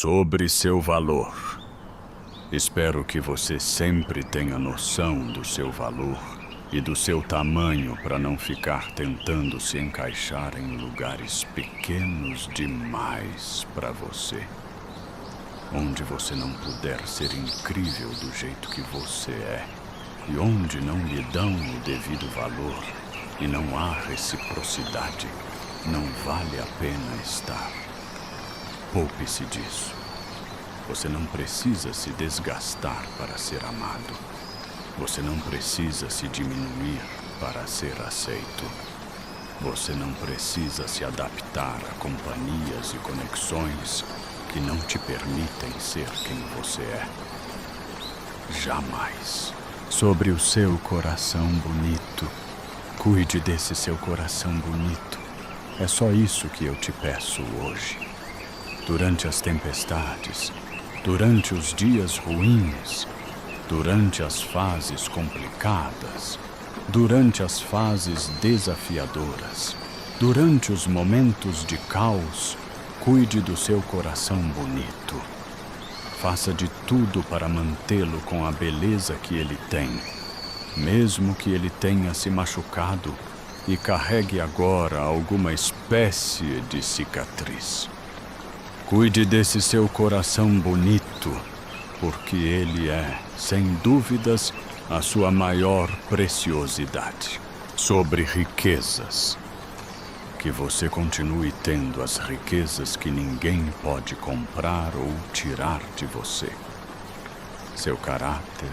sobre seu valor. Espero que você sempre tenha noção do seu valor e do seu tamanho para não ficar tentando se encaixar em lugares pequenos demais para você. Onde você não puder ser incrível do jeito que você é. E onde não lhe dão o devido valor e não há reciprocidade, não vale a pena estar. Poupe-se disso. Você não precisa se desgastar para ser amado. Você não precisa se diminuir para ser aceito. Você não precisa se adaptar a companhias e conexões que não te permitem ser quem você é. Jamais. Sobre o seu coração bonito. Cuide desse seu coração bonito. É só isso que eu te peço hoje. Durante as tempestades, durante os dias ruins, durante as fases complicadas, durante as fases desafiadoras, durante os momentos de caos, cuide do seu coração bonito. Faça de tudo para mantê-lo com a beleza que ele tem, mesmo que ele tenha se machucado e carregue agora alguma espécie de cicatriz. Cuide desse seu coração bonito, porque ele é, sem dúvidas, a sua maior preciosidade. Sobre riquezas. Que você continue tendo as riquezas que ninguém pode comprar ou tirar de você. Seu caráter,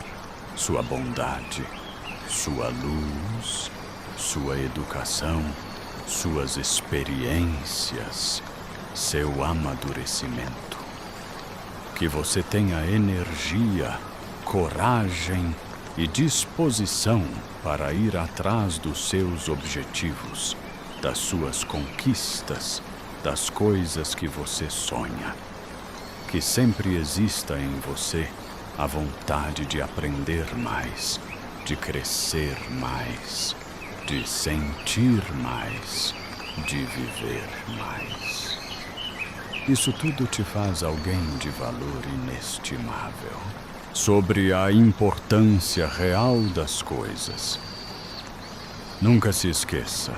sua bondade, sua luz, sua educação, suas experiências, seu amadurecimento. Que você tenha energia, coragem e disposição para ir atrás dos seus objetivos, das suas conquistas, das coisas que você sonha. Que sempre exista em você a vontade de aprender mais, de crescer mais, de sentir mais, de viver mais. Isso tudo te faz alguém de valor inestimável. Sobre a importância real das coisas. Nunca se esqueça.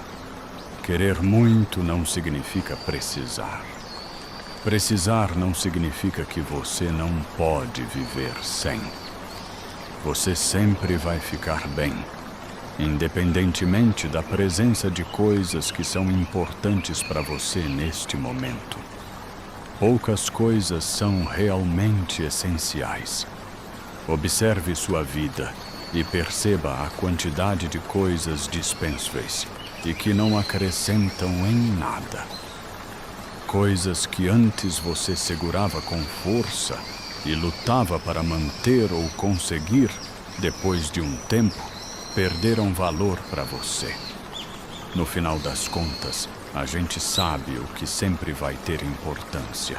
Querer muito não significa precisar. Precisar não significa que você não pode viver sem. Você sempre vai ficar bem, independentemente da presença de coisas que são importantes para você neste momento. Poucas coisas são realmente essenciais. Observe sua vida e perceba a quantidade de coisas dispensáveis e que não acrescentam em nada. Coisas que antes você segurava com força e lutava para manter ou conseguir, depois de um tempo, perderam valor para você. No final das contas, a gente sabe o que sempre vai ter importância.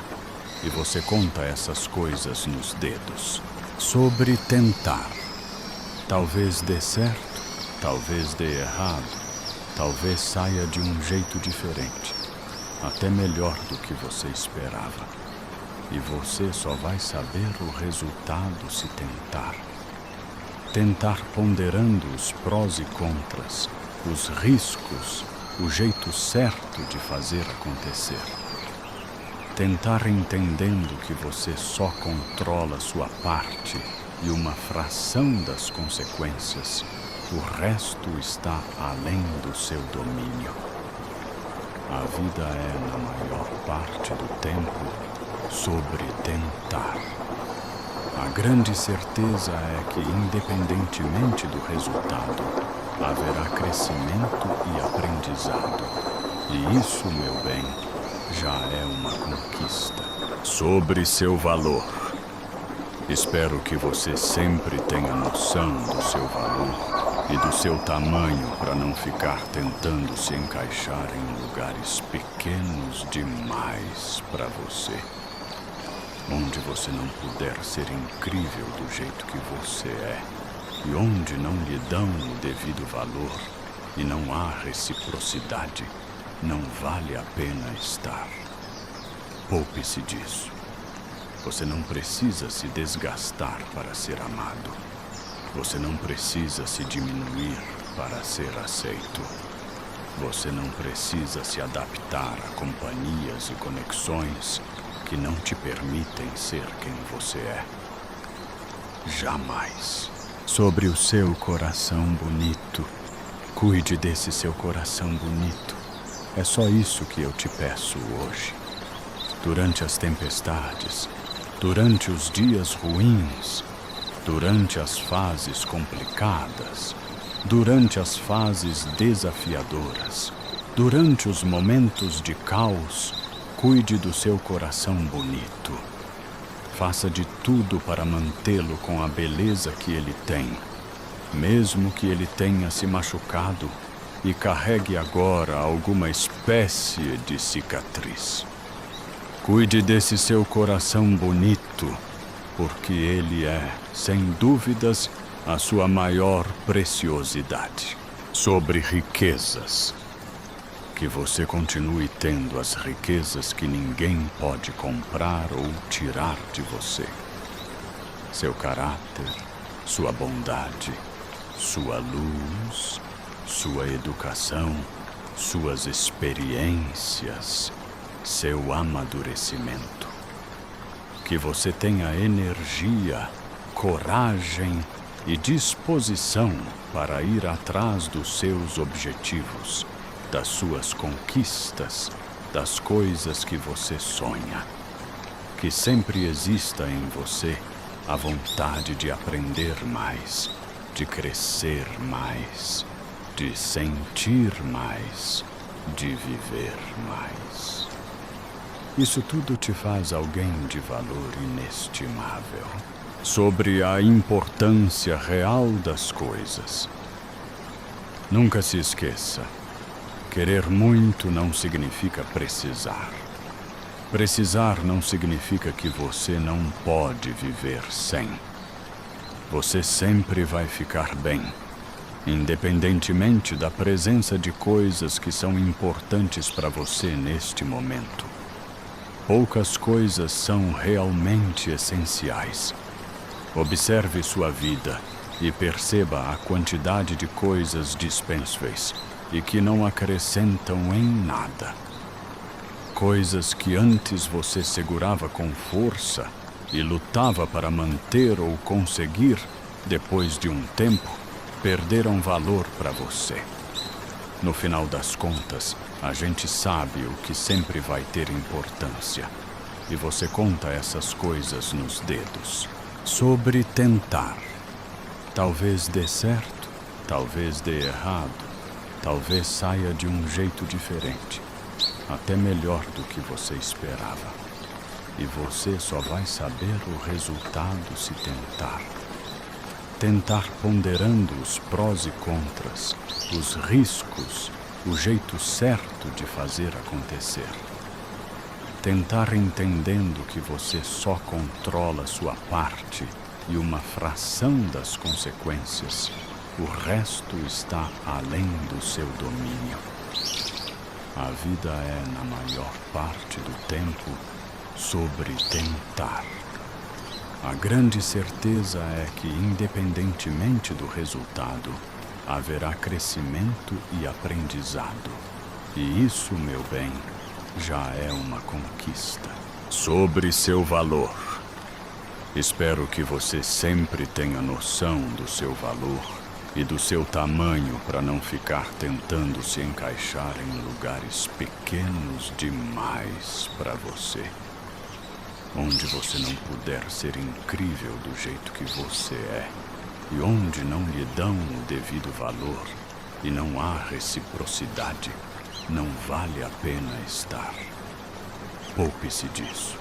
E você conta essas coisas nos dedos. Sobre tentar. Talvez dê certo, talvez dê errado. Talvez saia de um jeito diferente, até melhor do que você esperava. E você só vai saber o resultado se tentar. Tentar ponderando os prós e contras, os riscos, o jeito certo de fazer acontecer. Tentar entendendo que você só controla sua parte e uma fração das consequências. O resto está além do seu domínio. A vida é, na maior parte do tempo, sobre tentar. A grande certeza é que, independentemente do resultado, haverá crescimento e aprendizado. E isso, meu bem, já é uma conquista. Sobre seu valor. Espero que você sempre tenha noção do seu valor e do seu tamanho para não ficar tentando se encaixar em lugares pequenos demais para você. Onde você não puder ser incrível do jeito que você é. E onde não lhe dão o devido valor e não há reciprocidade, não vale a pena estar. Poupe-se disso. Você não precisa se desgastar para ser amado. Você não precisa se diminuir para ser aceito. Você não precisa se adaptar a companhias e conexões que não te permitem ser quem você é. Jamais. Sobre o seu coração bonito, cuide desse seu coração bonito. É só isso que eu te peço hoje. Durante as tempestades, durante os dias ruins, durante as fases complicadas, durante as fases desafiadoras, durante os momentos de caos, cuide do seu coração bonito. Faça de tudo para mantê-lo com a beleza que ele tem, mesmo que ele tenha se machucado e carregue agora alguma espécie de cicatriz. Cuide desse seu coração bonito, porque ele é, sem dúvidas, a sua maior preciosidade. Sobre riquezas. Que você continue tendo as riquezas que ninguém pode comprar ou tirar de você. Seu caráter, sua bondade, sua luz, sua educação, suas experiências, seu amadurecimento. Que você tenha energia, coragem e disposição para ir atrás dos seus objetivos, das suas conquistas, das coisas que você sonha. Que sempre exista em você a vontade de aprender mais, de crescer mais, de sentir mais, de viver mais. Isso tudo te faz alguém de valor inestimável. Sobre a importância real das coisas. Nunca se esqueça, querer muito não significa precisar. Precisar não significa que você não pode viver sem. Você sempre vai ficar bem, independentemente da presença de coisas que são importantes para você neste momento. Poucas coisas são realmente essenciais. Observe sua vida e perceba a quantidade de coisas dispensáveis e que não acrescentam em nada. Coisas que antes você segurava com força e lutava para manter ou conseguir, depois de um tempo, perderam valor para você. No final das contas, a gente sabe o que sempre vai ter importância, e você conta essas coisas nos dedos. Sobre tentar. Talvez dê certo, talvez dê errado, talvez saia de um jeito diferente, até melhor do que você esperava. E você só vai saber o resultado se tentar. Tentar ponderando os prós e contras, os riscos, o jeito certo de fazer acontecer. Tentar entendendo que você só controla sua parte e uma fração das consequências. O resto está além do seu domínio. A vida é, na maior parte do tempo, sobre tentar. A grande certeza é que, independentemente do resultado, haverá crescimento e aprendizado. E isso, meu bem, já é uma conquista. Sobre seu valor. Espero que você sempre tenha noção do seu valor e do seu tamanho para não ficar tentando se encaixar em lugares pequenos demais para você. Onde você não puder ser incrível do jeito que você é. E onde não lhe dão o devido valor e não há reciprocidade. Não vale a pena estar. Poupe-se disso.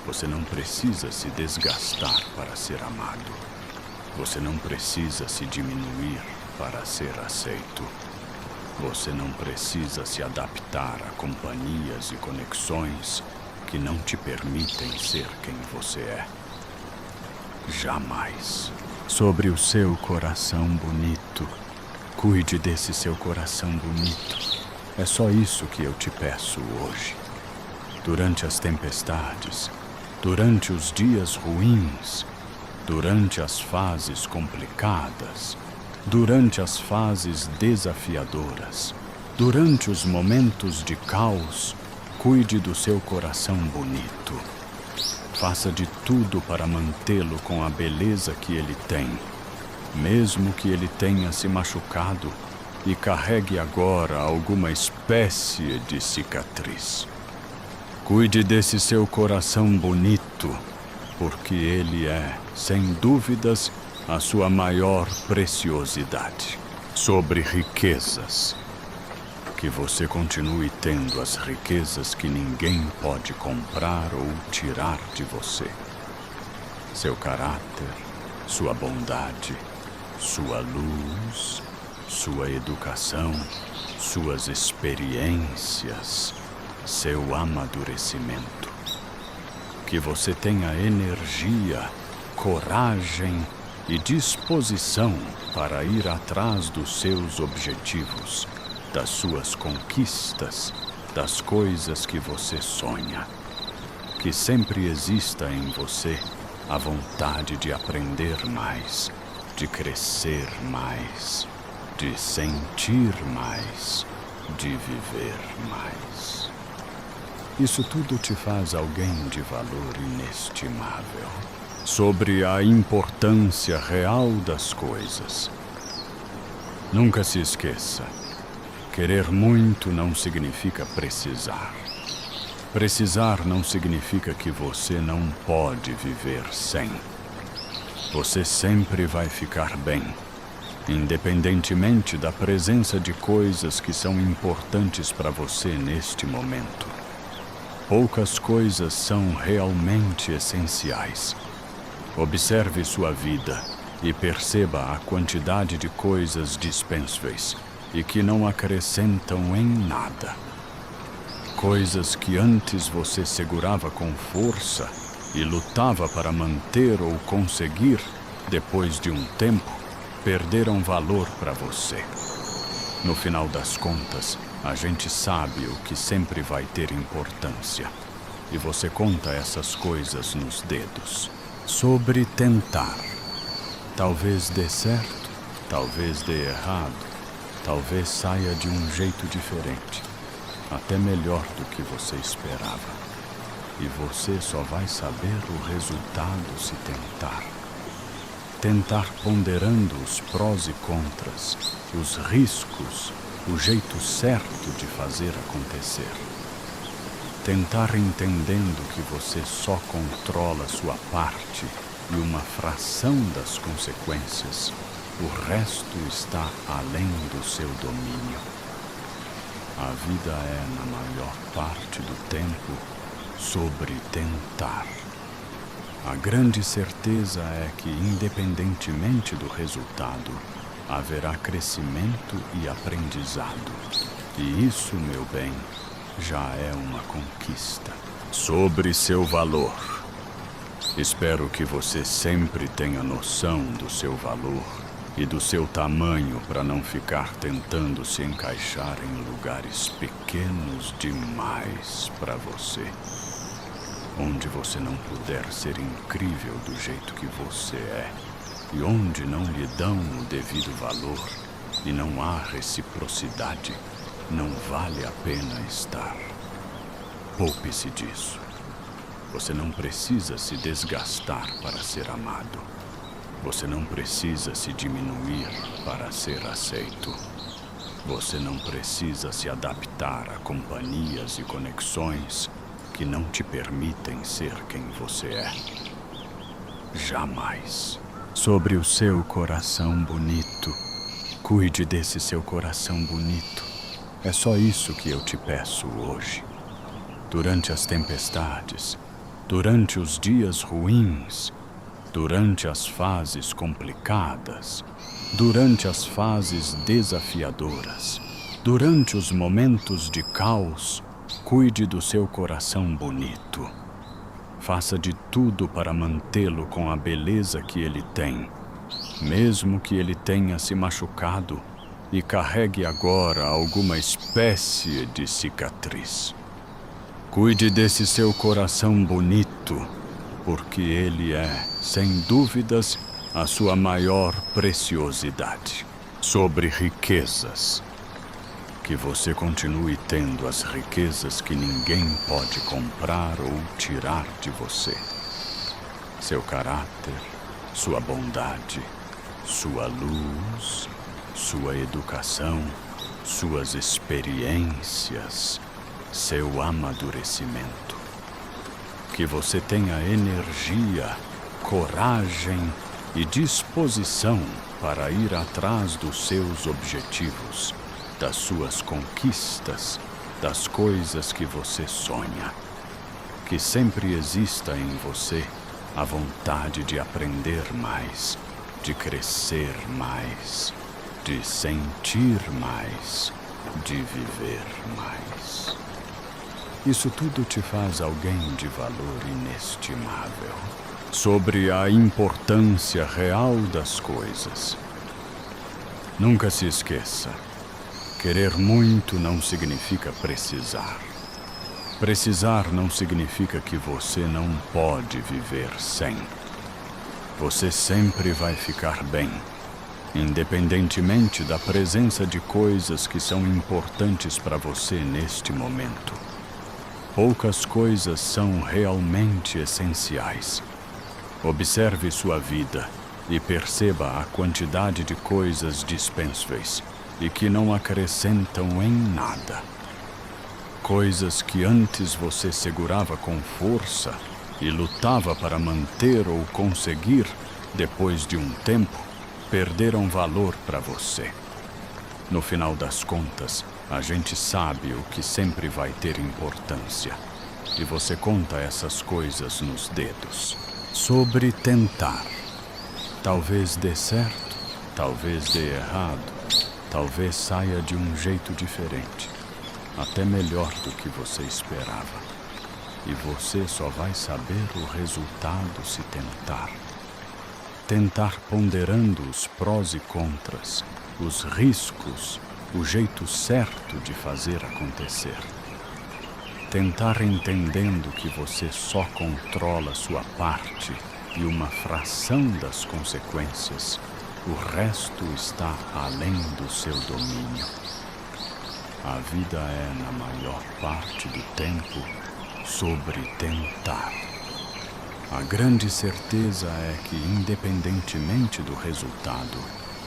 Você não precisa se desgastar para ser amado. Você não precisa se diminuir para ser aceito. Você não precisa se adaptar a companhias e conexões que não te permitem ser quem você é. Jamais. Sobre o seu coração bonito. Cuide desse seu coração bonito. É só isso que eu te peço hoje. Durante as tempestades, durante os dias ruins, durante as fases complicadas, durante as fases desafiadoras, durante os momentos de caos, cuide do seu coração bonito. Faça de tudo para mantê-lo com a beleza que ele tem, mesmo que ele tenha se machucado e carregue agora alguma espécie de cicatriz. Cuide desse seu coração bonito, porque ele é, sem dúvidas, a sua maior preciosidade. Sobre riquezas. Que você continue tendo as riquezas que ninguém pode comprar ou tirar de você. Seu caráter, sua bondade, sua luz, sua educação, suas experiências, seu amadurecimento. Que você tenha energia, coragem e disposição para ir atrás dos seus objetivos, das suas conquistas, das coisas que você sonha. Que sempre exista em você a vontade de aprender mais, de crescer mais, de sentir mais, de viver mais. Isso tudo te faz alguém de valor inestimável. Sobre a importância real das coisas. Nunca se esqueça. Querer muito não significa precisar. Precisar não significa que você não pode viver sem. Você sempre vai ficar bem, independentemente da presença de coisas que são importantes para você neste momento. Poucas coisas são realmente essenciais. Observe sua vida e perceba a quantidade de coisas dispensáveis e que não acrescentam em nada. Coisas que antes você segurava com força e lutava para manter ou conseguir, depois de um tempo, perderam valor para você. No final das contas, a gente sabe o que sempre vai ter importância. E você conta essas coisas nos dedos. Sobre tentar. Talvez dê certo, talvez dê errado, talvez saia de um jeito diferente, até melhor do que você esperava. E você só vai saber o resultado se tentar. Tentar ponderando os prós e contras, os riscos, o jeito certo de fazer acontecer. Tentar entendendo que você só controla sua parte e uma fração das consequências. O resto está além do seu domínio. A vida é, na maior parte do tempo, sobre tentar. A grande certeza é que, independentemente do resultado, haverá crescimento e aprendizado. E isso, meu bem, já é uma conquista. Sobre seu valor. Espero que você sempre tenha noção do seu valor e do seu tamanho para não ficar tentando se encaixar em lugares pequenos demais para você. Onde você não puder ser incrível do jeito que você é. E onde não lhe dão o devido valor e não há reciprocidade, não vale a pena estar. Poupe-se disso. Você não precisa se desgastar para ser amado. Você não precisa se diminuir para ser aceito. Você não precisa se adaptar a companhias e conexões que não te permitem ser quem você é. Jamais. Sobre o seu coração bonito. Cuide desse seu coração bonito. É só isso que eu te peço hoje. Durante as tempestades, durante os dias ruins, durante as fases complicadas, durante as fases desafiadoras, durante os momentos de caos, cuide do seu coração bonito. Faça de tudo para mantê-lo com a beleza que ele tem, mesmo que ele tenha se machucado e carregue agora alguma espécie de cicatriz. Cuide desse seu coração bonito, porque ele é, sem dúvidas, a sua maior preciosidade. Sobre riquezas. Que você continue tendo as riquezas que ninguém pode comprar ou tirar de você. Seu caráter, sua bondade, sua luz, sua educação, suas experiências, seu amadurecimento. Que você tenha energia, coragem e disposição para ir atrás dos seus objetivos, das suas conquistas, das coisas que você sonha. Que sempre exista em você a vontade de aprender mais, de crescer mais, de sentir mais, de viver mais. Isso tudo te faz alguém de valor inestimável. Sobre a importância real das coisas. Nunca se esqueça. Querer muito não significa precisar. Precisar não significa que você não pode viver sem. Você sempre vai ficar bem, independentemente da presença de coisas que são importantes para você neste momento. Poucas coisas são realmente essenciais. Observe sua vida e perceba a quantidade de coisas dispensáveis e que não acrescentam em nada. Coisas que antes você segurava com força e lutava para manter ou conseguir, depois de um tempo, perderam valor para você. No final das contas, a gente sabe o que sempre vai ter importância, e você conta essas coisas nos dedos. Sobre tentar. Talvez dê certo, talvez dê errado, talvez saia de um jeito diferente, até melhor do que você esperava. E você só vai saber o resultado se tentar. Tentar ponderando os prós e contras, os riscos, o jeito certo de fazer acontecer. Tentar entendendo que você só controla sua parte e uma fração das consequências. O resto está além do seu domínio. A vida é, na maior parte do tempo, sobre tentar. A grande certeza é que, independentemente do resultado,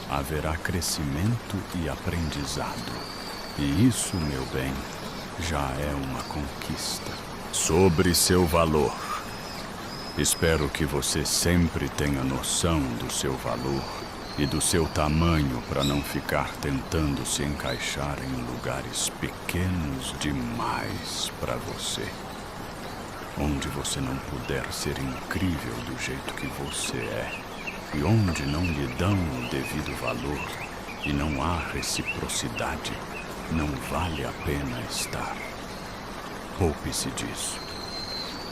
haverá crescimento e aprendizado. E isso, meu bem, já é uma conquista. Sobre seu valor. Espero que você sempre tenha noção do seu valor e do seu tamanho para não ficar tentando se encaixar em lugares pequenos demais para você. Onde você não puder ser incrível do jeito que você é, e onde não lhe dão o devido valor e não há reciprocidade, não vale a pena estar. Poupe-se disso.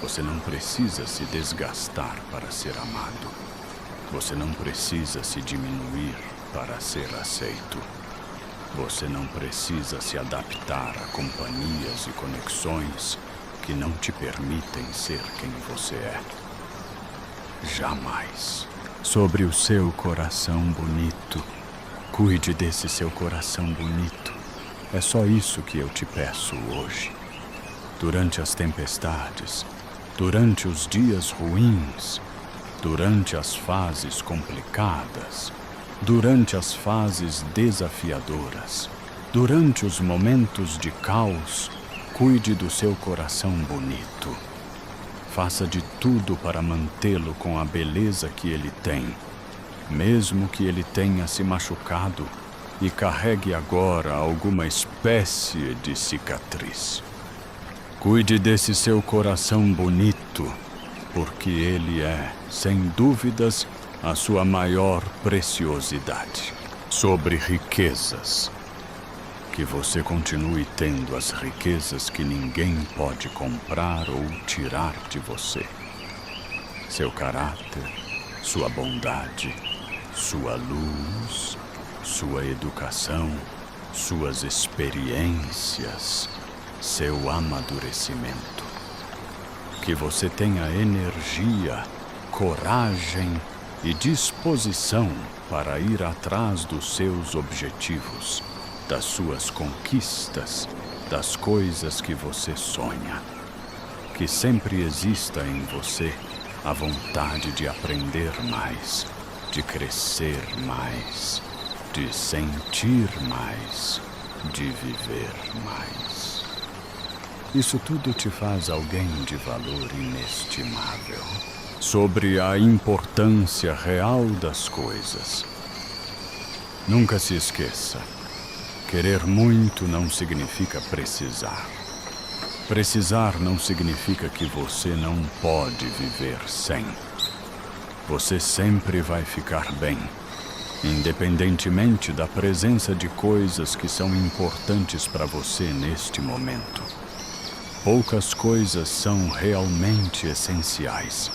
Você não precisa se desgastar para ser amado. Você não precisa se diminuir para ser aceito. Você não precisa se adaptar a companhias e conexões que não te permitem ser quem você é. Jamais. Sobre o seu coração bonito. Cuide desse seu coração bonito. É só isso que eu te peço hoje. Durante as tempestades, durante os dias ruins, durante as fases complicadas, durante as fases desafiadoras, durante os momentos de caos, cuide do seu coração bonito. Faça de tudo para mantê-lo com a beleza que ele tem, mesmo que ele tenha se machucado e carregue agora alguma espécie de cicatriz. Cuide desse seu coração bonito, porque ele é, sem dúvidas, a sua maior preciosidade. Sobre riquezas. Que você continue tendo as riquezas que ninguém pode comprar ou tirar de você. Seu caráter, sua bondade, sua luz, sua educação, suas experiências, seu amadurecimento. Que você tenha energia, coragem e disposição para ir atrás dos seus objetivos, das suas conquistas, das coisas que você sonha. Que sempre exista em você a vontade de aprender mais, de crescer mais, de sentir mais, de viver mais. Isso tudo te faz alguém de valor inestimável. Sobre a importância real das coisas. Nunca se esqueça, querer muito não significa precisar. Precisar não significa que você não pode viver sem. Você sempre vai ficar bem, independentemente da presença de coisas que são importantes para você neste momento. Poucas coisas são realmente essenciais.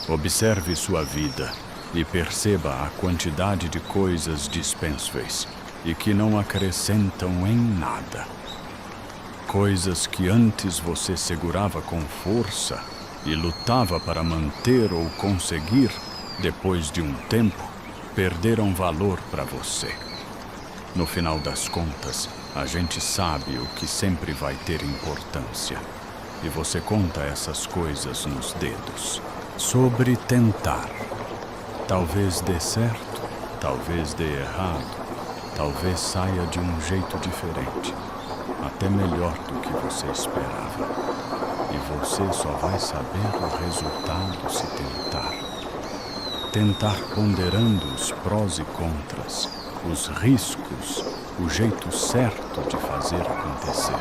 Observe sua vida e perceba a quantidade de coisas dispensáveis e que não acrescentam em nada. Coisas que antes você segurava com força e lutava para manter ou conseguir, depois de um tempo, perderam valor para você. No final das contas, a gente sabe o que sempre vai ter importância. E você conta essas coisas nos dedos. Sobre tentar. Talvez dê certo, talvez dê errado, talvez saia de um jeito diferente, até melhor do que você esperava. E você só vai saber o resultado se tentar. Tentar ponderando os prós e contras, os riscos, o jeito certo de fazer acontecer.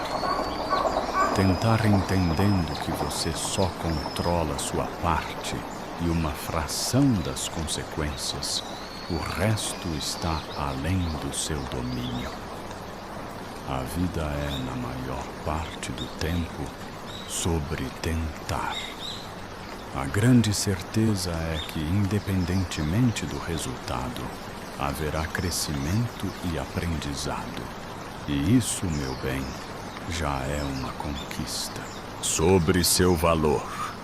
Tentar entendendo que você só controla sua parte e uma fração das consequências. O resto está além do seu domínio. A vida é, na maior parte do tempo, sobre tentar. A grande certeza é que, independentemente do resultado, haverá crescimento e aprendizado. E isso, meu bem, já é uma conquista. Sobre seu valor.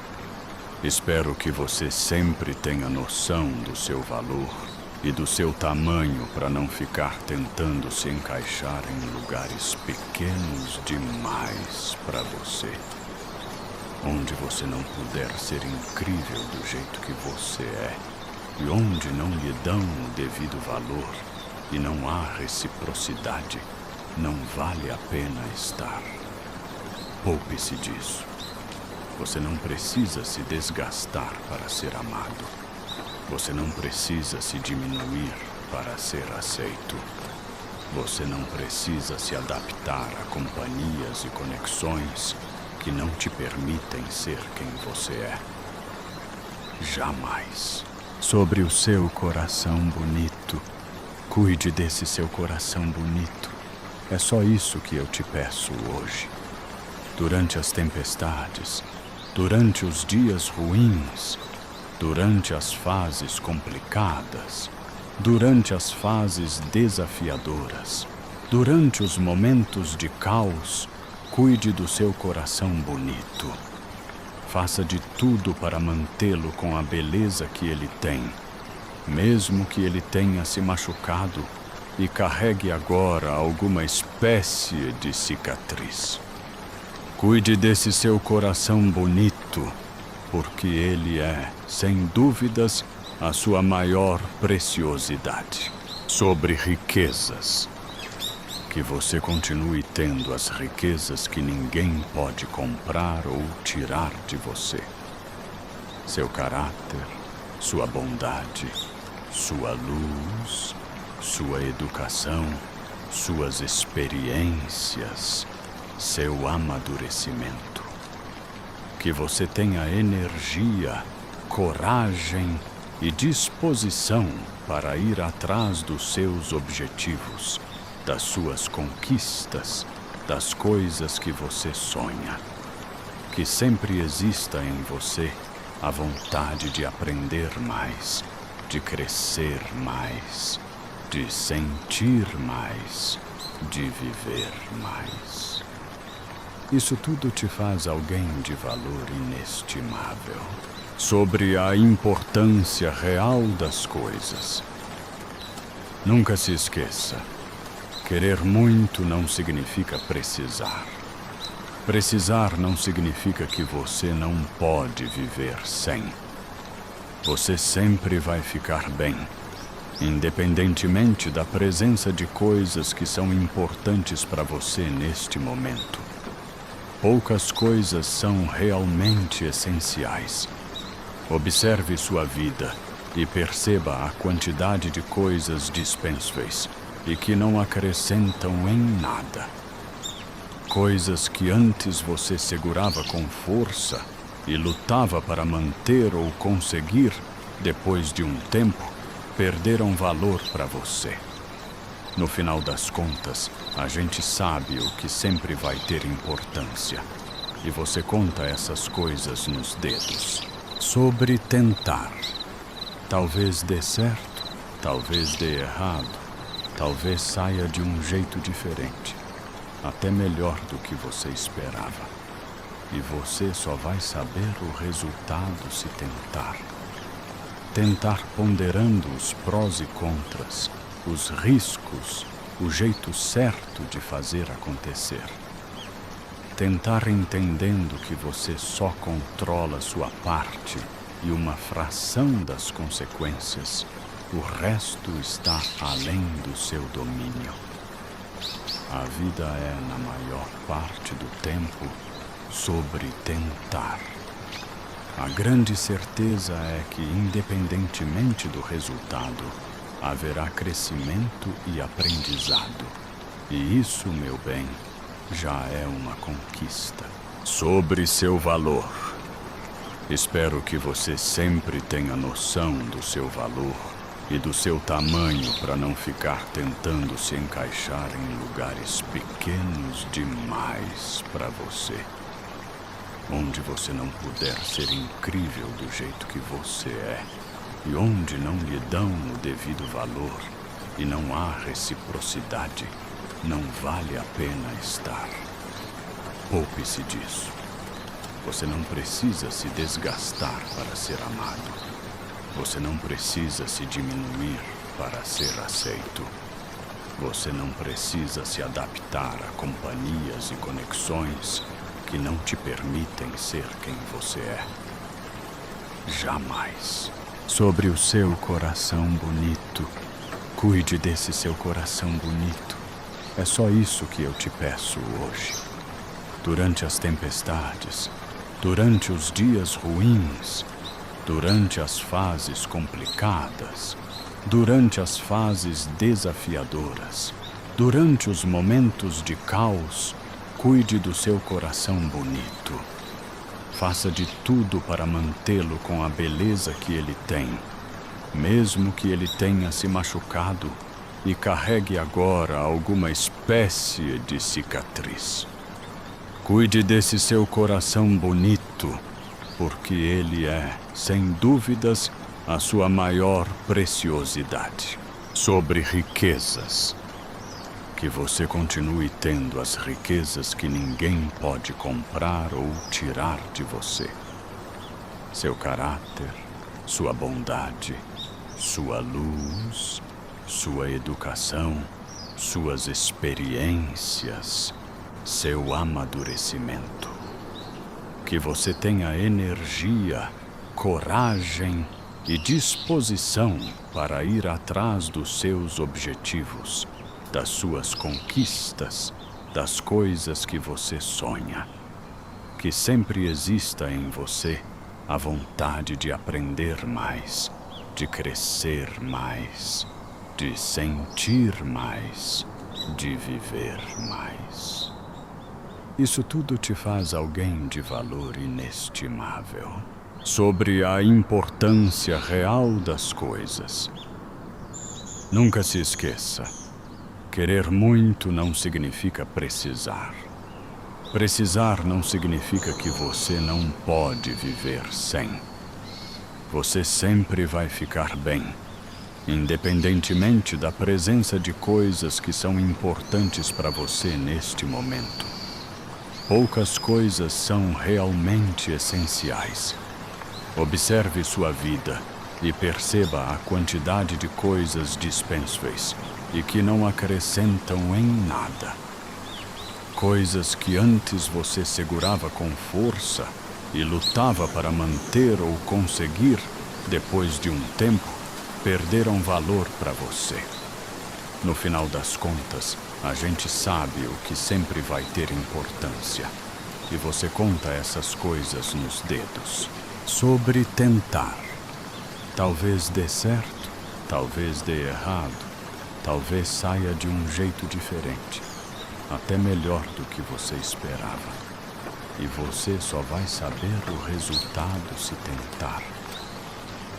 Espero que você sempre tenha noção do seu valor e do seu tamanho para não ficar tentando se encaixar em lugares pequenos demais para você. Onde você não puder ser incrível do jeito que você é. E onde não lhe dão o devido valor e não há reciprocidade. Não vale a pena estar. Poupe-se disso. Você não precisa se desgastar para ser amado. Você não precisa se diminuir para ser aceito. Você não precisa se adaptar a companhias e conexões que não te permitem ser quem você é. Jamais. Sobre o seu coração bonito. Cuide desse seu coração bonito. É só isso que eu te peço hoje. Durante as tempestades, durante os dias ruins, durante as fases complicadas, durante as fases desafiadoras, durante os momentos de caos, cuide do seu coração bonito. Faça de tudo para mantê-lo com a beleza que ele tem, mesmo que ele tenha se machucado e carregue agora alguma espécie de cicatriz. Cuide desse seu coração bonito, porque ele é, sem dúvidas, a sua maior preciosidade. Sobre riquezas. Que você continue tendo as riquezas que ninguém pode comprar ou tirar de você. Seu caráter, sua bondade, sua luz, sua educação, suas experiências, seu amadurecimento. Que você tenha energia, coragem e disposição para ir atrás dos seus objetivos, das suas conquistas, das coisas que você sonha. Que sempre exista em você a vontade de aprender mais, de crescer mais, de sentir mais, de viver mais. Isso tudo te faz alguém de valor inestimável. Sobre a importância real das coisas. Nunca se esqueça, querer muito não significa precisar. Precisar não significa que você não pode viver sem. Você sempre vai ficar bem, independentemente da presença de coisas que são importantes para você neste momento. Poucas coisas são realmente essenciais. Observe sua vida e perceba a quantidade de coisas dispensáveis e que não acrescentam em nada. Coisas que antes você segurava com força e lutava para manter ou conseguir, depois de um tempo, perderam valor para você. No final das contas, a gente sabe o que sempre vai ter importância. E você conta essas coisas nos dedos. Sobre tentar. Talvez dê certo, talvez dê errado, talvez saia de um jeito diferente. Até melhor do que você esperava. E você só vai saber o resultado se tentar. Tentar ponderando os prós e contras, os riscos, o jeito certo de fazer acontecer. Tentar entendendo que você só controla sua parte e uma fração das consequências. O resto está além do seu domínio. A vida é, na maior parte do tempo, sobre tentar. A grande certeza é que, independentemente do resultado, haverá crescimento e aprendizado. E isso, meu bem, já é uma conquista. Sobre seu valor. Espero que você sempre tenha noção do seu valor e do seu tamanho para não ficar tentando se encaixar em lugares pequenos demais para você. Onde você não puder ser incrível do jeito que você é. E onde não lhe dão o devido valor e não há reciprocidade, não vale a pena estar. Poupe-se disso. Você não precisa se desgastar para ser amado. Você não precisa se diminuir para ser aceito. Você não precisa se adaptar a companhias e conexões que não te permitem ser quem você é. Jamais. Sobre o seu coração bonito. Cuide desse seu coração bonito. É só isso que eu te peço hoje. Durante as tempestades, durante os dias ruins, durante as fases complicadas, durante as fases desafiadoras, durante os momentos de caos, cuide do seu coração bonito. Faça de tudo para mantê-lo com a beleza que ele tem, mesmo que ele tenha se machucado e carregue agora alguma espécie de cicatriz. Cuide desse seu coração bonito, porque ele é, sem dúvidas, a sua maior preciosidade. Sobre riquezas. Que você continue tendo as riquezas que ninguém pode comprar ou tirar de você. Seu caráter, sua bondade, sua luz, sua educação, suas experiências, seu amadurecimento. Que você tenha energia, coragem e disposição para ir atrás dos seus objetivos, das suas conquistas, das coisas que você sonha. Que sempre exista em você a vontade de aprender mais, de crescer mais, de sentir mais, de viver mais. Isso tudo te faz alguém de valor inestimável. Sobre a importância real das coisas. Nunca se esqueça. Querer muito não significa precisar. Precisar não significa que você não pode viver sem. Você sempre vai ficar bem, independentemente da presença de coisas que são importantes para você neste momento. Poucas coisas são realmente essenciais. Observe sua vida e perceba a quantidade de coisas dispensáveis e que não acrescentam em nada. Coisas que antes você segurava com força e lutava para manter ou conseguir, depois de um tempo, perderam valor para você. No final das contas, a gente sabe o que sempre vai ter importância. E você conta essas coisas nos dedos. Sobre tentar. Talvez dê certo, talvez dê errado, talvez saia de um jeito diferente, até melhor do que você esperava. E você só vai saber o resultado se tentar.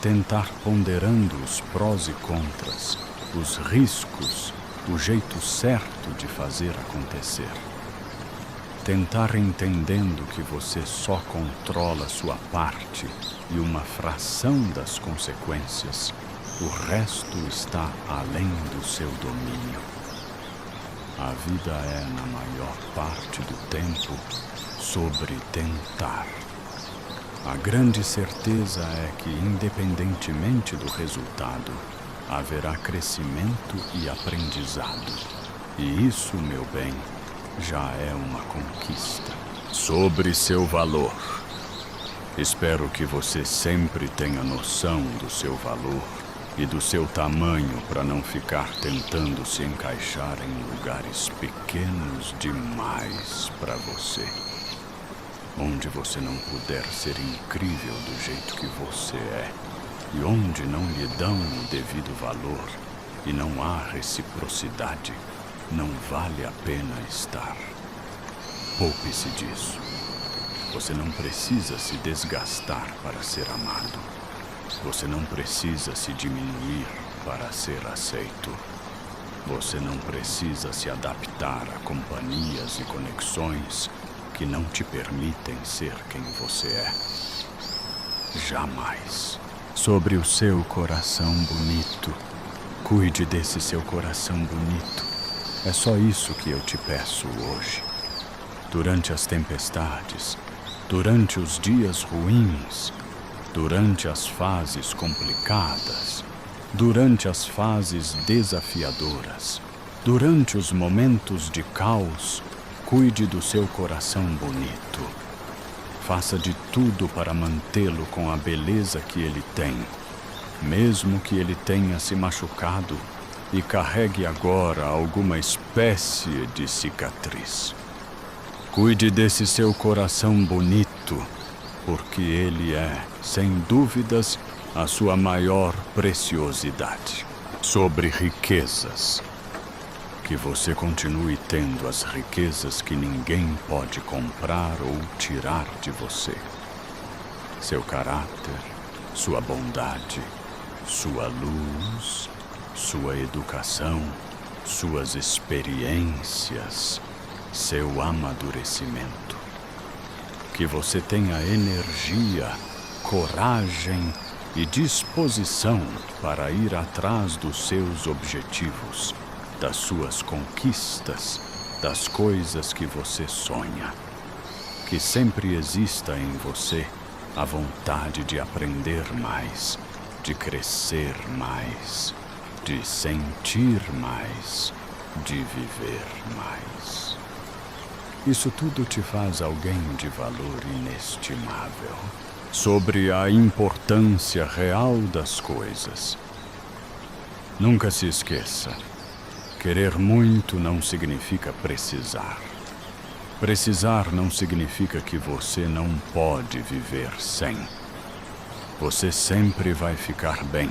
Tentar ponderando os prós e contras, os riscos, o jeito certo de fazer acontecer. Tentar entendendo que você só controla sua parte e uma fração das consequências. O resto está além do seu domínio. A vida é, na maior parte do tempo, sobre tentar. A grande certeza é que, independentemente do resultado, haverá crescimento e aprendizado. E isso, meu bem, já é uma conquista. Sobre seu valor. Espero que você sempre tenha noção do seu valor e do seu tamanho para não ficar tentando se encaixar em lugares pequenos demais para você. Onde você não puder ser incrível do jeito que você é. E onde não lhe dão o devido valor e não há reciprocidade, não vale a pena estar. Poupe-se disso. Você não precisa se desgastar para ser amado. Você não precisa se diminuir para ser aceito. Você não precisa se adaptar a companhias e conexões que não te permitem ser quem você é. Jamais. Sobre o seu coração bonito. Cuide desse seu coração bonito. É só isso que eu te peço hoje. Durante as tempestades, durante os dias ruins, durante as fases complicadas, durante as fases desafiadoras, durante os momentos de caos, cuide do seu coração bonito. Faça de tudo para mantê-lo com a beleza que ele tem, mesmo que ele tenha se machucado e carregue agora alguma espécie de cicatriz. Cuide desse seu coração bonito, porque ele é, sem dúvidas, a sua maior preciosidade. Sobre riquezas. Que você continue tendo as riquezas que ninguém pode comprar ou tirar de você. Seu caráter, sua bondade, sua luz, sua educação, suas experiências, seu amadurecimento. Que você tenha energia, coragem e disposição para ir atrás dos seus objetivos, das suas conquistas, das coisas que você sonha. Que sempre exista em você a vontade de aprender mais, de crescer mais, de sentir mais, de viver mais. Isso tudo te faz alguém de valor inestimável. Sobre a importância real das coisas. Nunca se esqueça. Querer muito não significa precisar. Precisar não significa que você não pode viver sem. Você sempre vai ficar bem,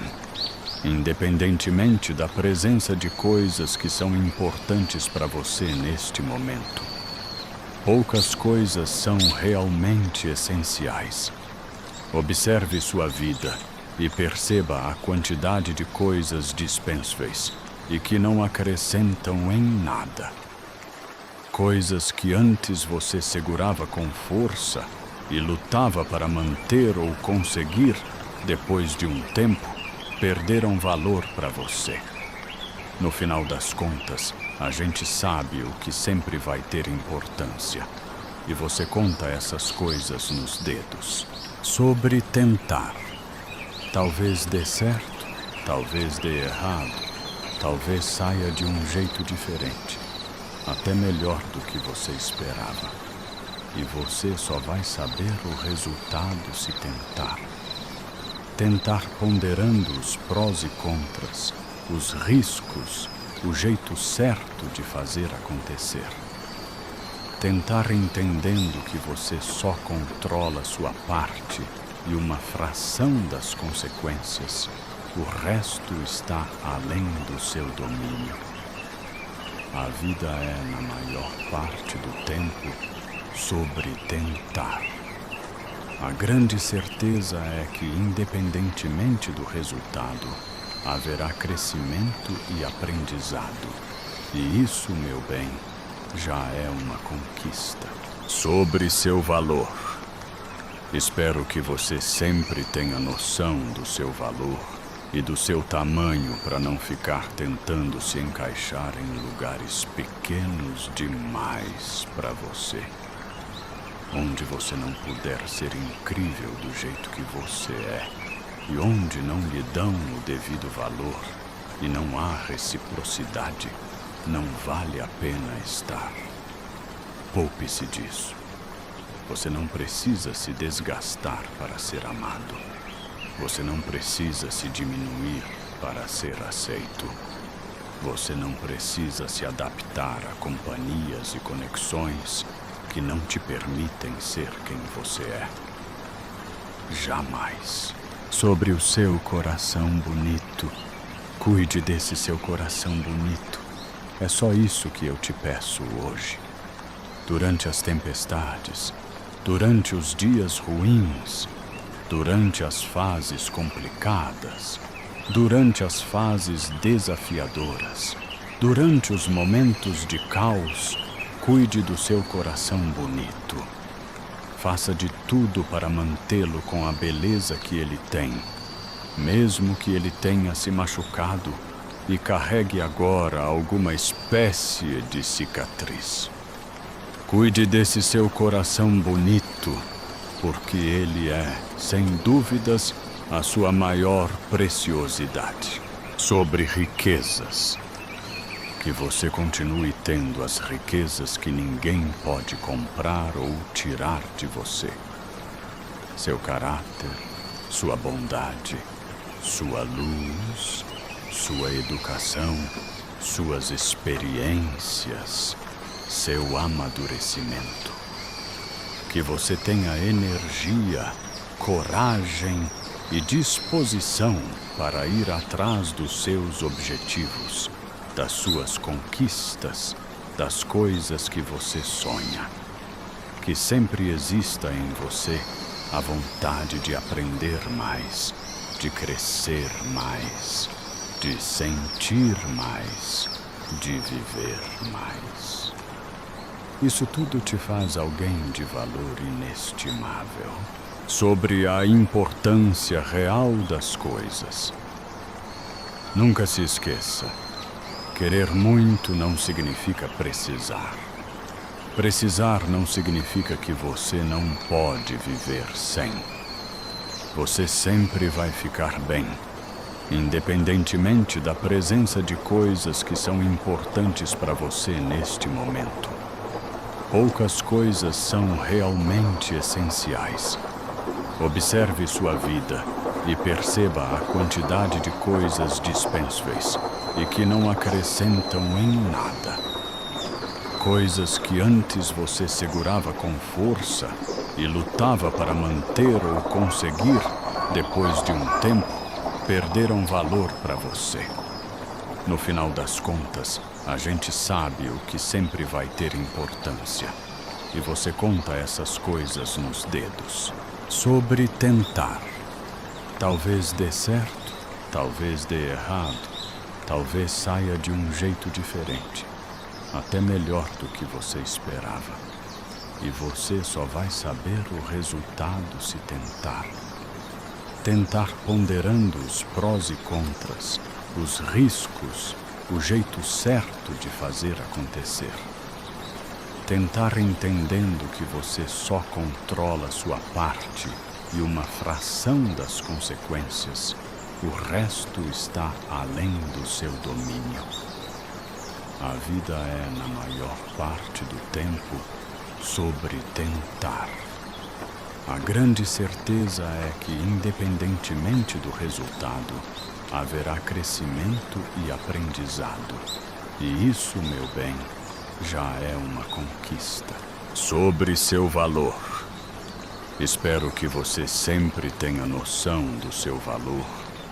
independentemente da presença de coisas que são importantes para você neste momento. Poucas coisas são realmente essenciais. Observe sua vida e perceba a quantidade de coisas dispensáveis e que não acrescentam em nada. Coisas que antes você segurava com força e lutava para manter ou conseguir, depois de um tempo, perderam valor para você. No final das contas, a gente sabe o que sempre vai ter importância. e você conta essas coisas nos dedos. Sobre tentar. Talvez dê certo, talvez dê errado, talvez saia de um jeito diferente, até melhor do que você esperava. E você só vai saber o resultado se tentar. Tentar ponderando os prós e contras, os riscos, o jeito certo de fazer acontecer. Tentar entendendo que você só controla sua parte e uma fração das consequências. O resto está além do seu domínio. A vida é, na maior parte do tempo, sobre tentar. A grande certeza é que, independentemente do resultado, haverá crescimento e aprendizado. E isso, meu bem, já é uma conquista. Sobre seu valor. Espero que você sempre tenha noção do seu valor e do seu tamanho para não ficar tentando se encaixar em lugares pequenos demais para você. Onde você não puder ser incrível do jeito que você é, e onde não lhe dão o devido valor e não há reciprocidade, não vale a pena estar. Poupe-se disso. Você não precisa se desgastar para ser amado. Você não precisa se diminuir para ser aceito. Você não precisa se adaptar a companhias e conexões que não te permitem ser quem você é. Jamais. Sobre o seu coração bonito. Cuide desse seu coração bonito. É só isso que eu te peço hoje. Durante as tempestades, durante os dias ruins, durante as fases complicadas, durante as fases desafiadoras, durante os momentos de caos, cuide do seu coração bonito. Faça de tudo para mantê-lo com a beleza que ele tem, mesmo que ele tenha se machucado e carregue agora alguma espécie de cicatriz. Cuide desse seu coração bonito, porque ele é, sem dúvidas, a sua maior preciosidade. Sobre riquezas. Que você continue tendo as riquezas que ninguém pode comprar ou tirar de você. Seu caráter, sua bondade, sua luz, sua educação, suas experiências, seu amadurecimento. Que você tenha energia, coragem e disposição para ir atrás dos seus objetivos, das suas conquistas, das coisas que você sonha. Que sempre exista em você a vontade de aprender mais, de crescer mais, de sentir mais, de viver mais. Isso tudo te faz alguém de valor inestimável. Sobre a importância real das coisas. Nunca se esqueça. Querer muito não significa precisar. Precisar não significa que você não pode viver sem. Você sempre vai ficar bem, independentemente da presença de coisas que são importantes para você neste momento. Poucas coisas são realmente essenciais. Observe sua vida e perceba a quantidade de coisas dispensáveis e que não acrescentam em nada. Coisas que antes você segurava com força e lutava para manter ou conseguir, depois de um tempo, perderam valor para você. No final das contas, a gente sabe o que sempre vai ter importância. E você conta essas coisas nos dedos. Sobre tentar. Talvez dê certo, talvez dê errado, talvez saia de um jeito diferente, até melhor do que você esperava. E você só vai saber o resultado se tentar. Tentar ponderando os prós e contras, os riscos, o jeito certo de fazer acontecer. Tentar entendendo que você só controla sua parte e uma fração das consequências, o resto está além do seu domínio. A vida é, na maior parte do tempo, sobre tentar. A grande certeza é que, independentemente do resultado, haverá crescimento e aprendizado. E isso, meu bem, já é uma conquista. Sobre seu valor. Espero que você sempre tenha noção do seu valor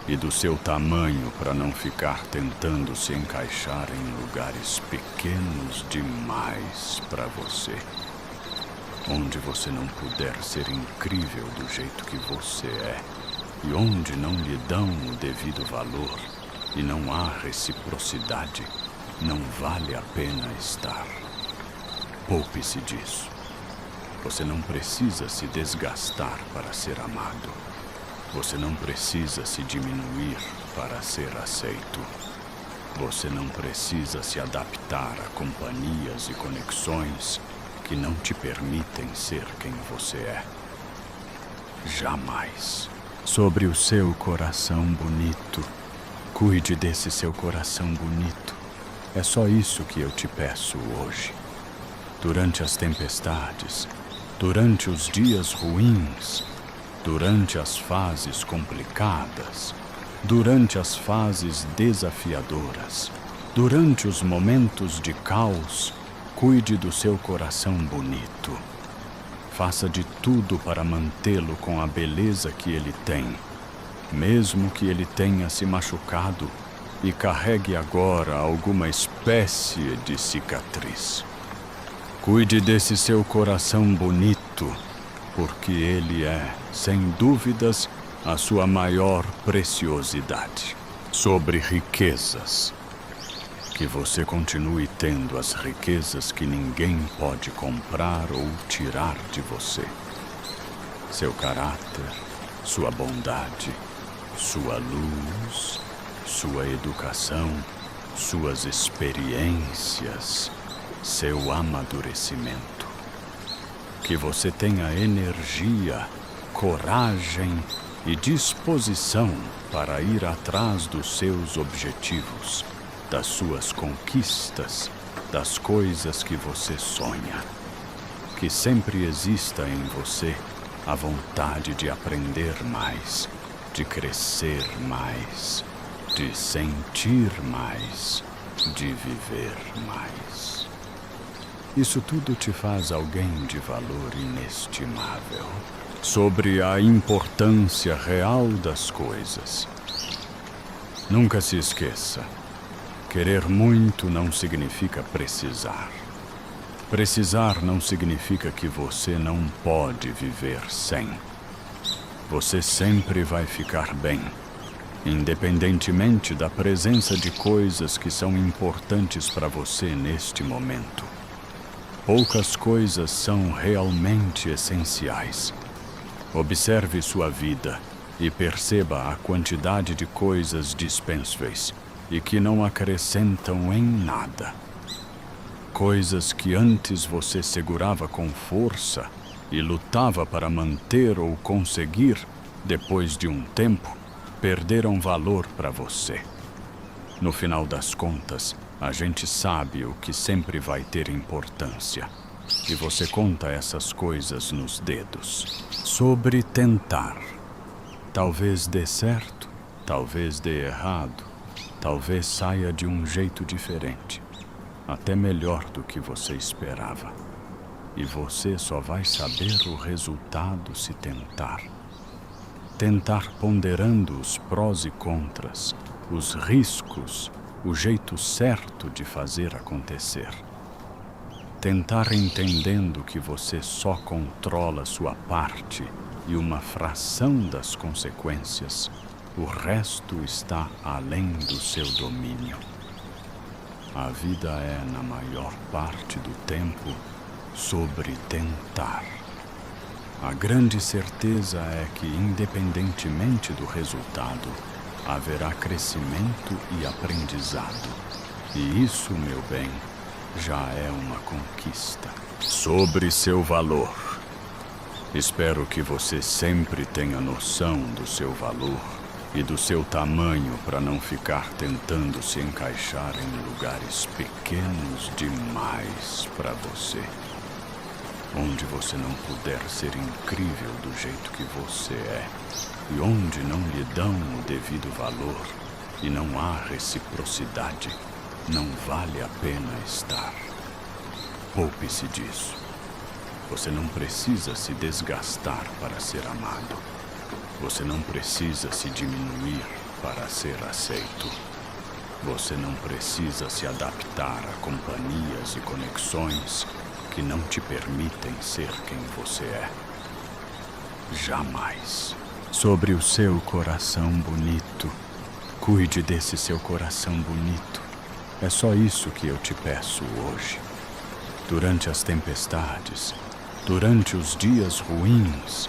e do seu tamanho para não ficar tentando se encaixar em lugares pequenos demais para você. Onde você não puder ser incrível do jeito que você é e onde não lhe dão o devido valor e não há reciprocidade, não vale a pena estar. Poupe-se disso. Você não precisa se desgastar para ser amado. Você não precisa se diminuir para ser aceito. Você não precisa se adaptar a companhias e conexões que não te permitem ser quem você é. Jamais. Sobre o seu coração bonito. Cuide desse seu coração bonito. É só isso que eu te peço hoje. Durante as tempestades, durante os dias ruins, durante as fases complicadas, durante as fases desafiadoras, durante os momentos de caos, cuide do seu coração bonito. Faça de tudo para mantê-lo com a beleza que ele tem, mesmo que ele tenha se machucado e carregue agora alguma espécie de cicatriz. Cuide desse seu coração bonito, porque ele é, sem dúvidas, a sua maior preciosidade. Sobre riquezas. Que você continue tendo as riquezas que ninguém pode comprar ou tirar de você. Seu caráter, sua bondade, sua luz, sua educação, suas experiências, seu amadurecimento. Que você tenha energia, coragem e disposição para ir atrás dos seus objetivos, das suas conquistas, das coisas que você sonha. Que sempre exista em você a vontade de aprender mais, de crescer mais, de sentir mais, de viver mais. Isso tudo te faz alguém de valor inestimável. Sobre a importância real das coisas. Nunca se esqueça. Querer muito não significa precisar. Precisar não significa que você não pode viver sem. Você sempre vai ficar bem, independentemente da presença de coisas que são importantes para você neste momento. Poucas coisas são realmente essenciais. Observe sua vida e perceba a quantidade de coisas dispensáveis e que não acrescentam em nada. Coisas que antes você segurava com força e lutava para manter ou conseguir, depois de um tempo, perderam valor para você. No final das contas, a gente sabe o que sempre vai ter importância. E você conta essas coisas nos dedos. Sobre tentar. Talvez dê certo, talvez dê errado, talvez saia de um jeito diferente. Até melhor do que você esperava. E você só vai saber o resultado se tentar. Tentar ponderando os prós e contras, os riscos, o jeito certo de fazer acontecer. Tentar entendendo que você só controla sua parte e uma fração das consequências, o resto está além do seu domínio. A vida é, na maior parte do tempo, sobre tentar. A grande certeza é que, independentemente do resultado, haverá crescimento e aprendizado. E isso, meu bem, já é uma conquista. Sobre seu valor. Espero que você sempre tenha noção do seu valor e do seu tamanho para não ficar tentando se encaixar em lugares pequenos demais para você. Onde você não puder ser incrível do jeito que você é, e onde não lhe dão o devido valor e não há reciprocidade, não vale a pena estar. Poupe-se disso. Você não precisa se desgastar para ser amado. Você não precisa se diminuir para ser aceito. Você não precisa se adaptar a companhias e conexões que não te permitem ser quem você é. Jamais. Sobre o seu coração bonito. Cuide desse seu coração bonito. É só isso que eu te peço hoje. Durante as tempestades, durante os dias ruins,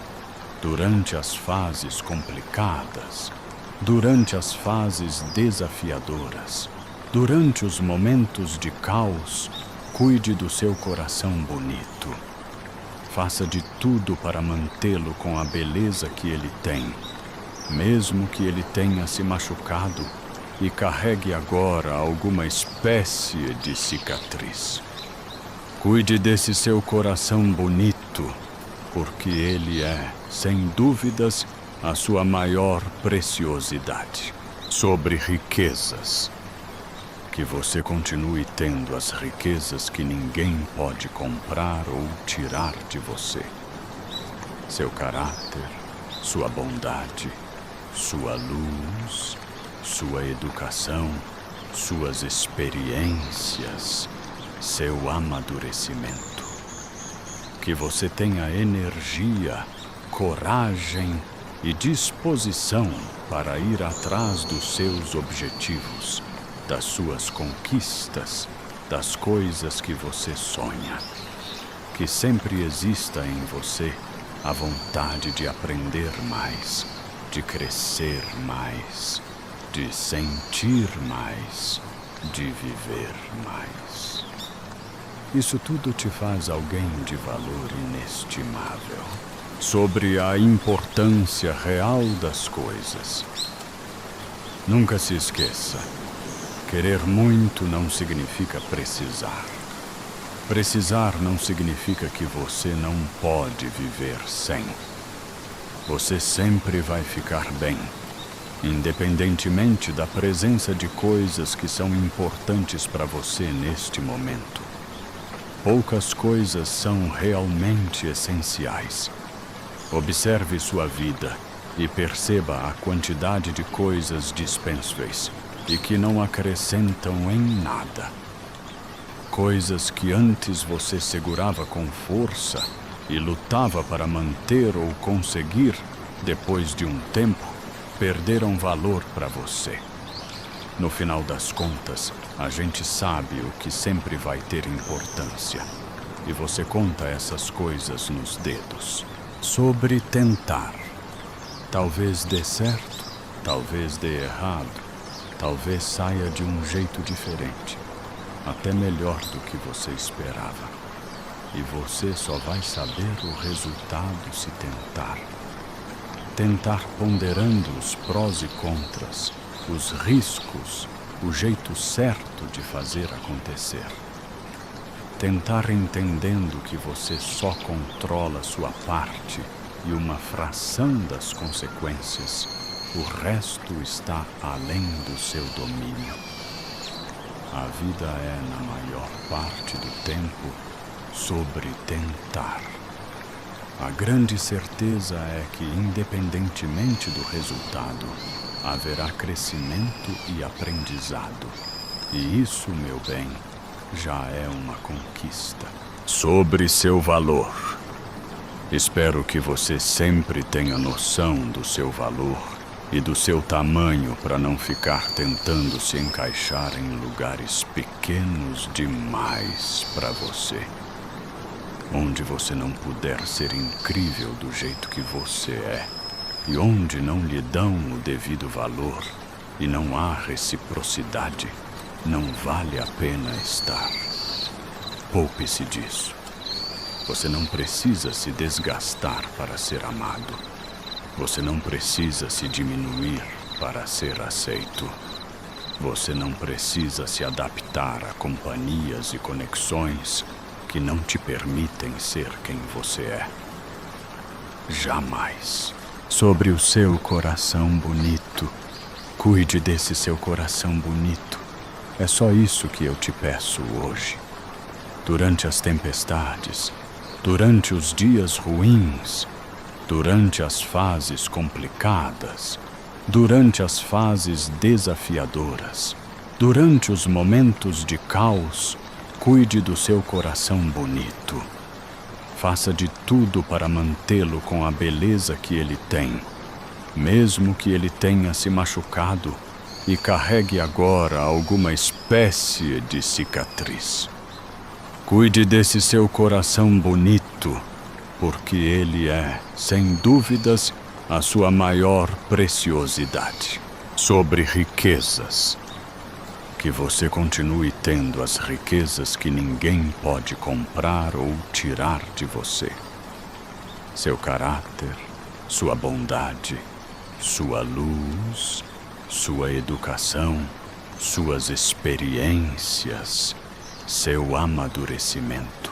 durante as fases complicadas, durante as fases desafiadoras, durante os momentos de caos, cuide do seu coração bonito. Faça de tudo para mantê-lo com a beleza que ele tem, mesmo que ele tenha se machucado e carregue agora alguma espécie de cicatriz. Cuide desse seu coração bonito, porque ele é, sem dúvidas, a sua maior preciosidade. Sobre riquezas. Que você continue tendo as riquezas que ninguém pode comprar ou tirar de você. Seu caráter, sua bondade, sua luz, sua educação, suas experiências, seu amadurecimento. Que você tenha energia, coragem e disposição para ir atrás dos seus objetivos, das suas conquistas, das coisas que você sonha. Que sempre exista em você a vontade de aprender mais, de crescer mais, de sentir mais, de viver mais. Isso tudo te faz alguém de valor inestimável. Sobre a importância real das coisas. Nunca se esqueça. Querer muito não significa precisar. Precisar não significa que você não pode viver sem. Você sempre vai ficar bem, independentemente da presença de coisas que são importantes para você neste momento. Poucas coisas são realmente essenciais. Observe sua vida e perceba a quantidade de coisas dispensáveis e que não acrescentam em nada. Coisas que antes você segurava com força e lutava para manter ou conseguir, depois de um tempo, perderam valor para você. No final das contas, a gente sabe o que sempre vai ter importância. E você conta essas coisas nos dedos. Sobre tentar. Talvez dê certo, talvez dê errado, talvez saia de um jeito diferente, até melhor do que você esperava. E você só vai saber o resultado se tentar. Tentar ponderando os prós e contras, os riscos, o jeito certo de fazer acontecer. Tentar entendendo que você só controla sua parte e uma fração das consequências. O resto está além do seu domínio. A vida é, na maior parte do tempo, sobre tentar. A grande certeza é que, independentemente do resultado, haverá crescimento e aprendizado. E isso, meu bem, já é uma conquista. Sobre seu valor. Espero que você sempre tenha noção do seu valor e do seu tamanho para não ficar tentando se encaixar em lugares pequenos demais para você. Onde você não puder ser incrível do jeito que você é. E onde não lhe dão o devido valor e não há reciprocidade, não vale a pena estar. Poupe-se disso. Você não precisa se desgastar para ser amado. Você não precisa se diminuir para ser aceito. Você não precisa se adaptar a companhias e conexões que não te permitem ser quem você é. Jamais. Sobre o seu coração bonito, cuide desse seu coração bonito. É só isso que eu te peço hoje. Durante as tempestades, durante os dias ruins, durante as fases complicadas, durante as fases desafiadoras, durante os momentos de caos, cuide do seu coração bonito. Faça de tudo para mantê-lo com a beleza que ele tem, mesmo que ele tenha se machucado e carregue agora alguma espécie de cicatriz. Cuide desse seu coração bonito, porque ele é, sem dúvidas, a sua maior preciosidade. Sobre riquezas. Que você continue tendo as riquezas que ninguém pode comprar ou tirar de você. Seu caráter, sua bondade, sua luz, sua educação, suas experiências, seu amadurecimento.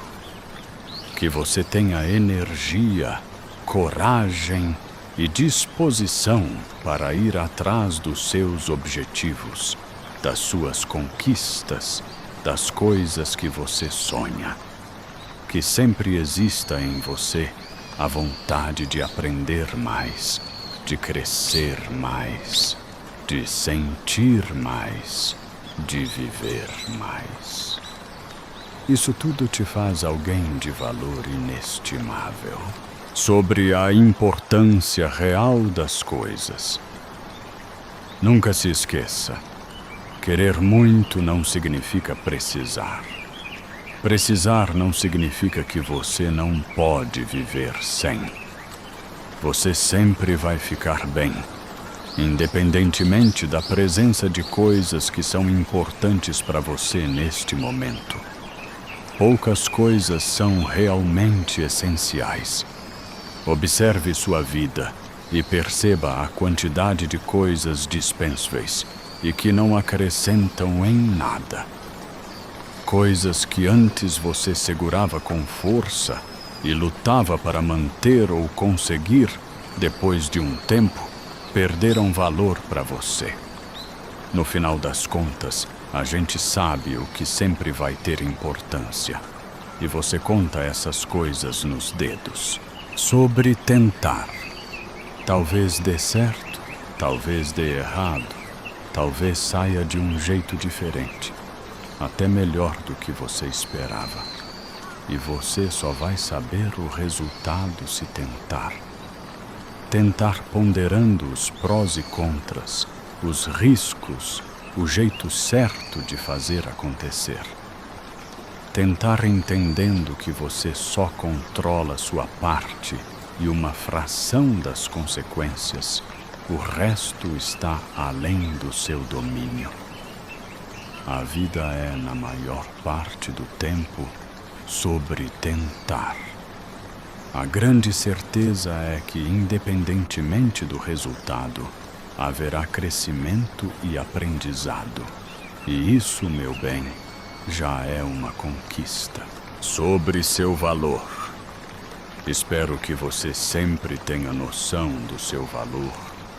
Que você tenha energia, coragem e disposição para ir atrás dos seus objetivos, das suas conquistas, das coisas que você sonha. Que sempre exista em você a vontade de aprender mais, de crescer mais, de sentir mais, de viver mais. Isso tudo te faz alguém de valor inestimável. Sobre a importância real das coisas. Nunca se esqueça. Querer muito não significa precisar. Precisar não significa que você não pode viver sem. Você sempre vai ficar bem, independentemente da presença de coisas que são importantes para você neste momento. Poucas coisas são realmente essenciais. Observe sua vida e perceba a quantidade de coisas dispensáveis e que não acrescentam em nada. Coisas que antes você segurava com força e lutava para manter ou conseguir, depois de um tempo, perderam valor para você. No final das contas, a gente sabe o que sempre vai ter importância, e você conta essas coisas nos dedos. Sobre tentar. Talvez dê certo, talvez dê errado, talvez saia de um jeito diferente, até melhor do que você esperava. E você só vai saber o resultado se tentar. Tentar ponderando os prós e contras, os riscos, o jeito certo de fazer acontecer. Tentar entendendo que você só controla sua parte e uma fração das consequências. O resto está além do seu domínio. A vida é, na maior parte do tempo, sobre tentar. A grande certeza é que, independentemente do resultado, haverá crescimento e aprendizado. E isso, meu bem, já é uma conquista. Sobre seu valor. Espero que você sempre tenha noção do seu valor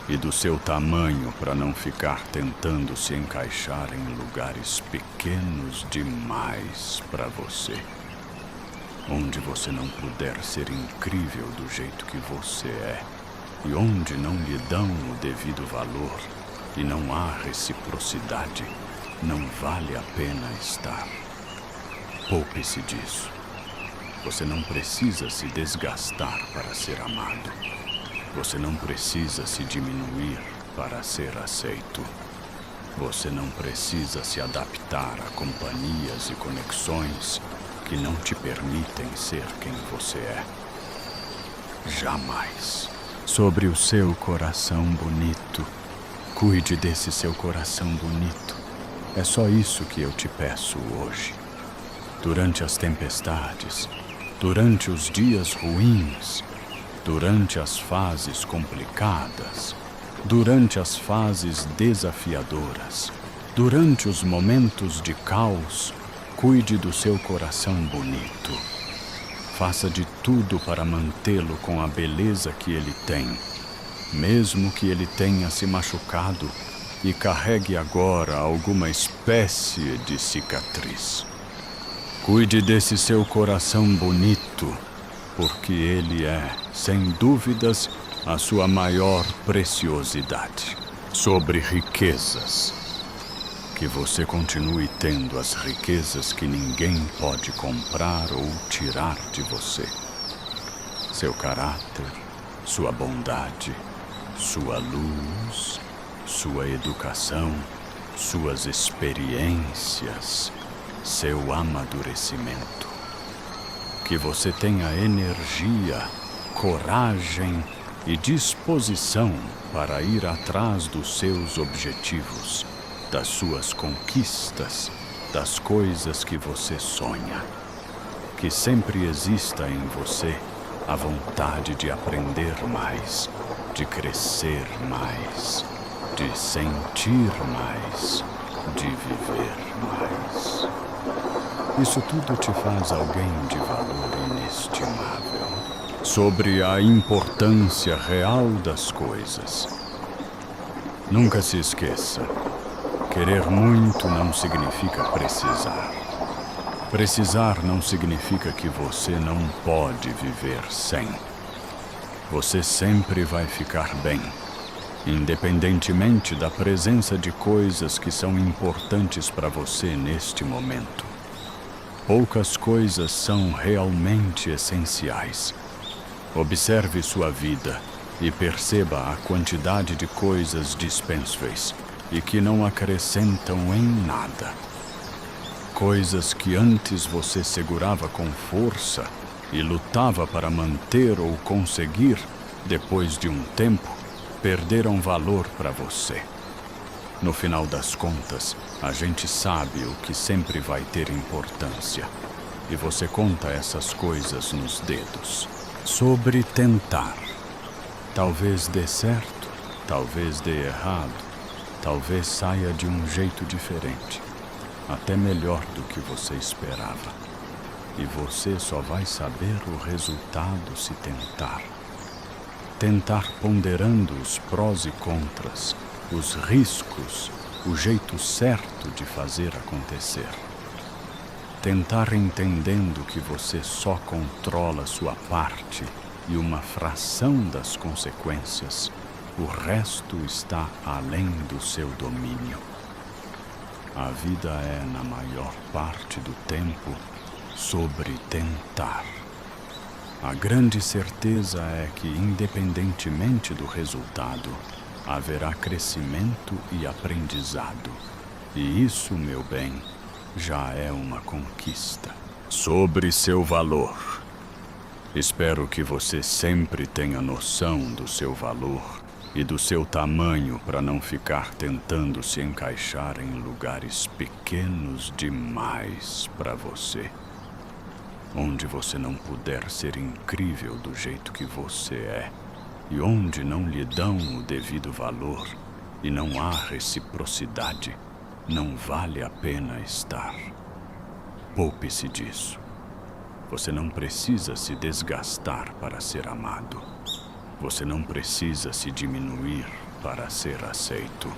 e do seu tamanho para não ficar tentando se encaixar em lugares pequenos demais para você. Onde você não puder ser incrível do jeito que você é, e onde não lhe dão o devido valor e não há reciprocidade, não vale a pena estar. Poupe-se disso. Você não precisa se desgastar para ser amado. Você não precisa se diminuir para ser aceito. Você não precisa se adaptar a companhias e conexões que não te permitem ser quem você é. Jamais. Sobre o seu coração bonito, cuide desse seu coração bonito. É só isso que eu te peço hoje. durante as tempestades, durante os dias ruins, durante as fases complicadas, durante as fases desafiadoras, durante os momentos de caos, cuide do seu coração bonito. Faça de tudo para mantê-lo com a beleza que ele tem, mesmo que ele tenha se machucado e carregue agora alguma espécie de cicatriz. Cuide desse seu coração bonito, porque ele é, sem dúvidas, a sua maior preciosidade. Sobre riquezas. Que você continue tendo as riquezas que ninguém pode comprar ou tirar de você. Seu caráter, sua bondade, sua luz, sua educação, suas experiências, seu amadurecimento. Que você tenha energia, coragem e disposição para ir atrás dos seus objetivos, das suas conquistas, das coisas que você sonha. Que sempre exista em você a vontade de aprender mais, de crescer mais, de sentir mais, de viver mais. Isso tudo te faz alguém de valor inestimável. Sobre a importância real das coisas. Nunca se esqueça, querer muito não significa precisar. Precisar não significa que você não pode viver sem. Você sempre vai ficar bem, independentemente da presença de coisas que são importantes para você neste momento. Poucas coisas são realmente essenciais. Observe sua vida e perceba a quantidade de coisas dispensáveis e que não acrescentam em nada. Coisas que antes você segurava com força e lutava para manter ou conseguir, depois de um tempo, perderam valor para você. No final das contas, a gente sabe o que sempre vai ter importância, e você conta essas coisas nos dedos. Sobre tentar. Talvez dê certo, talvez dê errado, talvez saia de um jeito diferente, até melhor do que você esperava. E você só vai saber o resultado se tentar. Tentar ponderando os prós e contras, os riscos, o jeito certo de fazer acontecer. Tentar entendendo que você só controla sua parte e uma fração das consequências. O resto está além do seu domínio. A vida é, na maior parte do tempo, sobre tentar. A grande certeza é que, independentemente do resultado, haverá crescimento e aprendizado. E isso, meu bem, já é uma conquista. Sobre seu valor. Espero que você sempre tenha noção do seu valor e do seu tamanho para não ficar tentando se encaixar em lugares pequenos demais para você, onde você não puder ser incrível do jeito que você é e onde não lhe dão o devido valor e não há reciprocidade. Não vale a pena estar. Poupe-se disso. Você não precisa se desgastar para ser amado. Você não precisa se diminuir para ser aceito.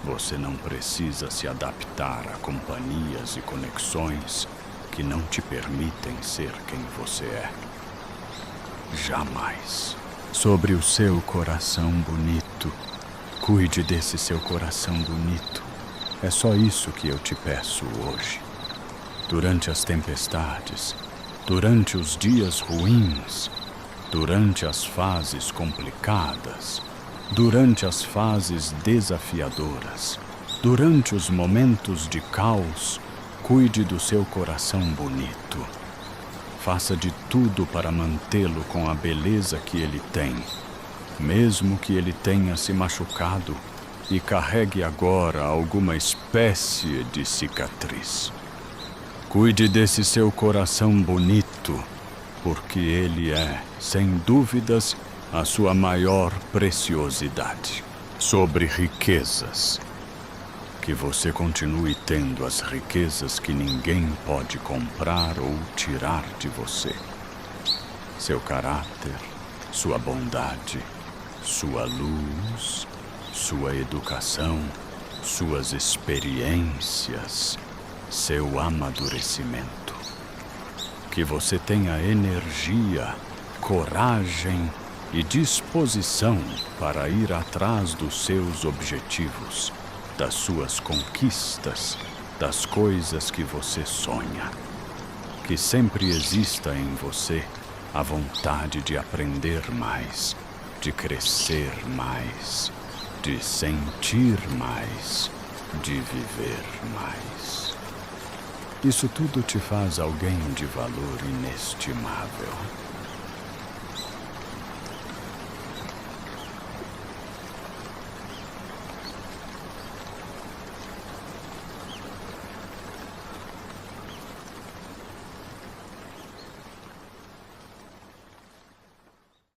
Você não precisa se adaptar a companhias e conexões que não te permitem ser quem você é. Jamais. Sobre o seu coração bonito, cuide desse seu coração bonito. É só isso que eu te peço hoje. Durante as tempestades, durante os dias ruins, durante as fases complicadas, durante as fases desafiadoras, durante os momentos de caos, cuide do seu coração bonito. Faça de tudo para mantê-lo com a beleza que ele tem, mesmo que ele tenha se machucado e carregue agora alguma espécie de cicatriz. Cuide desse seu coração bonito, porque ele é, sem dúvidas, a sua maior preciosidade. Sobre riquezas. Que você continue tendo as riquezas que ninguém pode comprar ou tirar de você. Seu caráter, sua bondade, sua luz, sua educação, suas experiências, seu amadurecimento. Que você tenha energia, coragem e disposição para ir atrás dos seus objetivos, das suas conquistas, das coisas que você sonha. Que sempre exista em você a vontade de aprender mais, de crescer mais, de sentir mais, de viver mais. Isso tudo te faz alguém de valor inestimável.